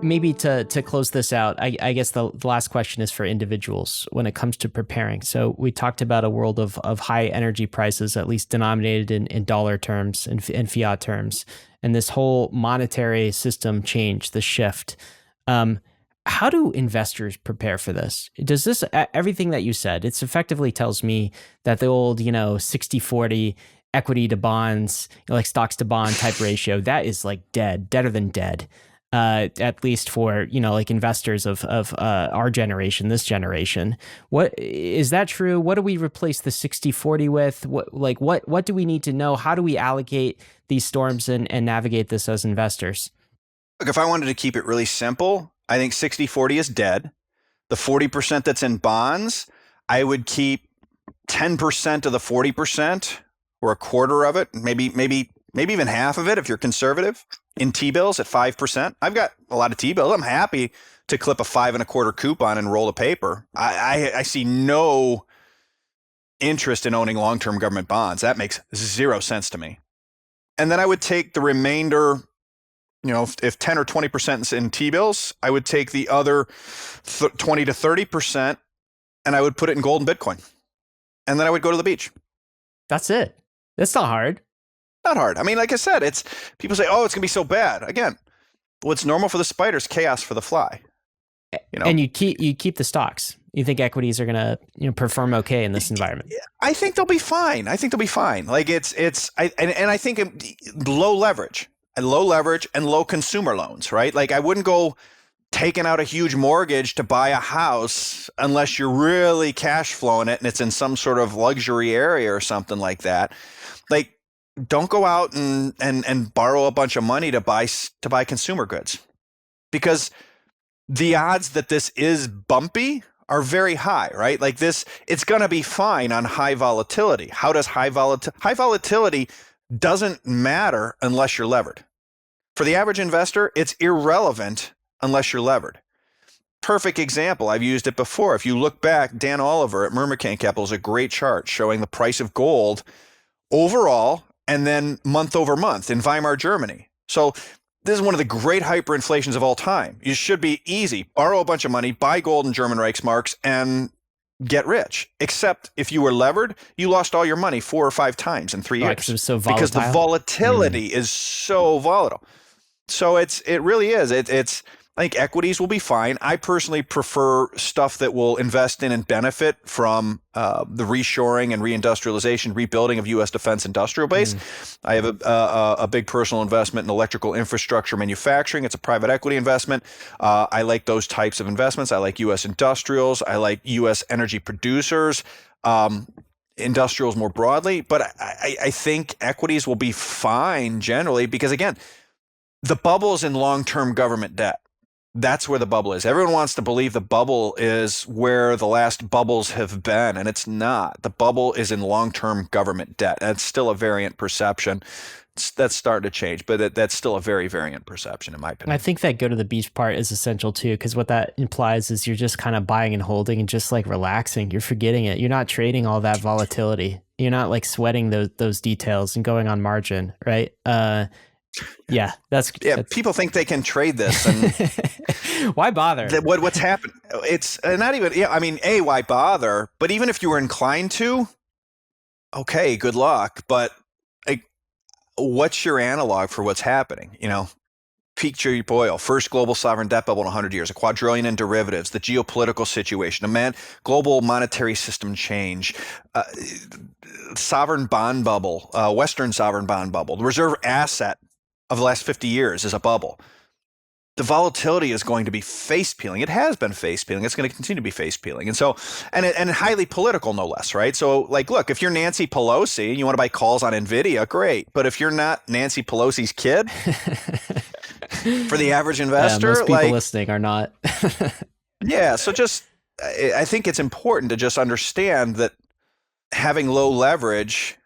maybe to close this out, I guess the last question is for individuals when it comes to preparing. So we talked about a world of high energy prices, at least denominated in dollar terms and fiat terms, and this whole monetary system change, the shift. How do investors prepare for this? Does this, everything that you said, it's effectively tells me that the old, 60-40 equity to bonds, like stocks to bond type ratio, that is like deader than dead. At least for, like investors of our generation, this generation. What is that true? What do we replace the 60-40 with? What do we need to know? How do we allocate these storms and navigate this as investors? Look, if I wanted to keep it really simple, I think 60-40 is dead. The 40% that's in bonds, I would keep 10% of the 40% or a quarter of it, maybe even half of it if you're conservative, in T-bills at 5%. I've got a lot of T-bills. I'm happy to clip a 5.25% coupon and roll a paper. I see no interest in owning long-term government bonds. That makes zero sense to me. And then I would take the remainder, if 10 or 20% is in T-bills, I would take the other 20 to 30% and I would put it in gold and Bitcoin. And then I would go to the beach. That's it. That's not hard. Not hard. I mean, like I said, it's people say, "Oh, it's gonna be so bad." Again, what's normal for the spider is chaos for the fly. And you keep the stocks. You think equities are gonna perform okay in this environment? I think they'll be fine. Like I think low leverage and low consumer loans, right? Like I wouldn't go taking out a huge mortgage to buy a house unless you're really cash flowing it and it's in some sort of luxury area or something like that. Like, don't go out and borrow a bunch of money to buy consumer goods, because the odds that this is bumpy are very high, right? Like this, it's going to be fine on high volatility. How does high volatility doesn't matter unless you're levered. For the average investor, it's irrelevant unless you're levered. Perfect example. I've used it before. If you look back, Dan Oliver at Mermercain Capital is a great chart showing the price of gold overall and then month over month in Weimar, Germany. So this is one of the great hyperinflations of all time. You should be easy. Borrow a bunch of money, buy gold and German Reichsmarks, and get rich. Except if you were levered, you lost all your money 4 or 5 times in 3 years. Because it was so volatile. Because the volatility is so volatile. So it really is. I think equities will be fine. I personally prefer stuff that will invest in and benefit from the reshoring and reindustrialization, rebuilding of U.S. defense industrial base. I have a big personal investment in electrical infrastructure manufacturing. It's a private equity investment. I like those types of investments. I like U.S. industrials. I like U.S. energy producers. Industrials more broadly. But I think equities will be fine generally because, again, the bubble's in long-term government debt. That's where the bubble is. Everyone wants to believe the bubble is where the last bubbles have been, and it's not. The bubble is in long-term government debt. That's still a variant perception. That's starting to change, but that's still a very variant perception, in my opinion. I think that go to the beach part is essential too, because what that implies is you're just kind of buying and holding and just like relaxing. You're forgetting it. You're not trading all that volatility. You're not like sweating those details and going on margin, right? That's people think they can trade this, and why bother? What's happened? It's not even. Yeah, I mean, why bother? But even if you were inclined to, okay, good luck. But like, what's your analog for what's happening? Peak cheap oil, first global sovereign debt bubble in 100 years, a quadrillion in derivatives, the geopolitical situation, global monetary system change, sovereign bond bubble, Western sovereign bond bubble, the reserve asset of the last 50 years is a bubble. The volatility is going to be face peeling. It has been face peeling. It's going to continue to be face peeling. And so, and highly political, no less, right? So like, look, if you're Nancy Pelosi and you want to buy calls on NVIDIA, great. But if you're not Nancy Pelosi's kid, for the average investor, most people listening are not. Yeah. So I think it's important to just understand that having low leverage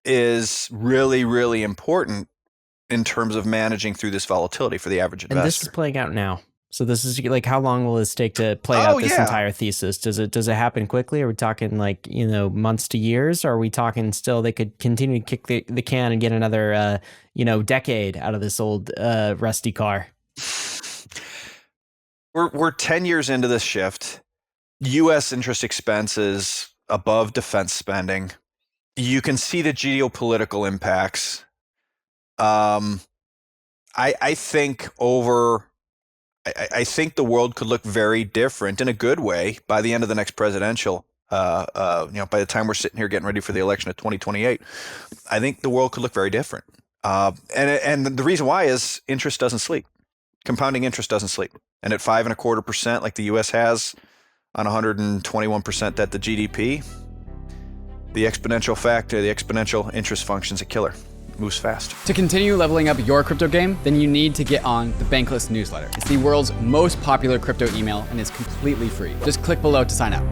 is really, really important in terms of managing through this volatility for the average investor. And this is playing out now. So this is like, how long will this take to play out this entire thesis? Does it happen quickly? Are we talking like, months to years? Or are we talking still they could continue to kick the can and get another, decade out of this old rusty car? we're 10 years into this shift. U.S. interest expense is above defense spending. You can see the geopolitical impacts. I think I think the world could look very different in a good way by the end of the next presidential. By the time we're sitting here getting ready for the election of 2028, I think the world could look very different. And the reason why is interest doesn't sleep. Compounding interest doesn't sleep. And at 5.25%, like the U.S. has on 121% debt to GDP, the exponential interest function's a killer. Moves fast. To continue leveling up your crypto game, then you need to get on the Bankless newsletter. It's the world's most popular crypto email and is completely free. Just click below to sign up.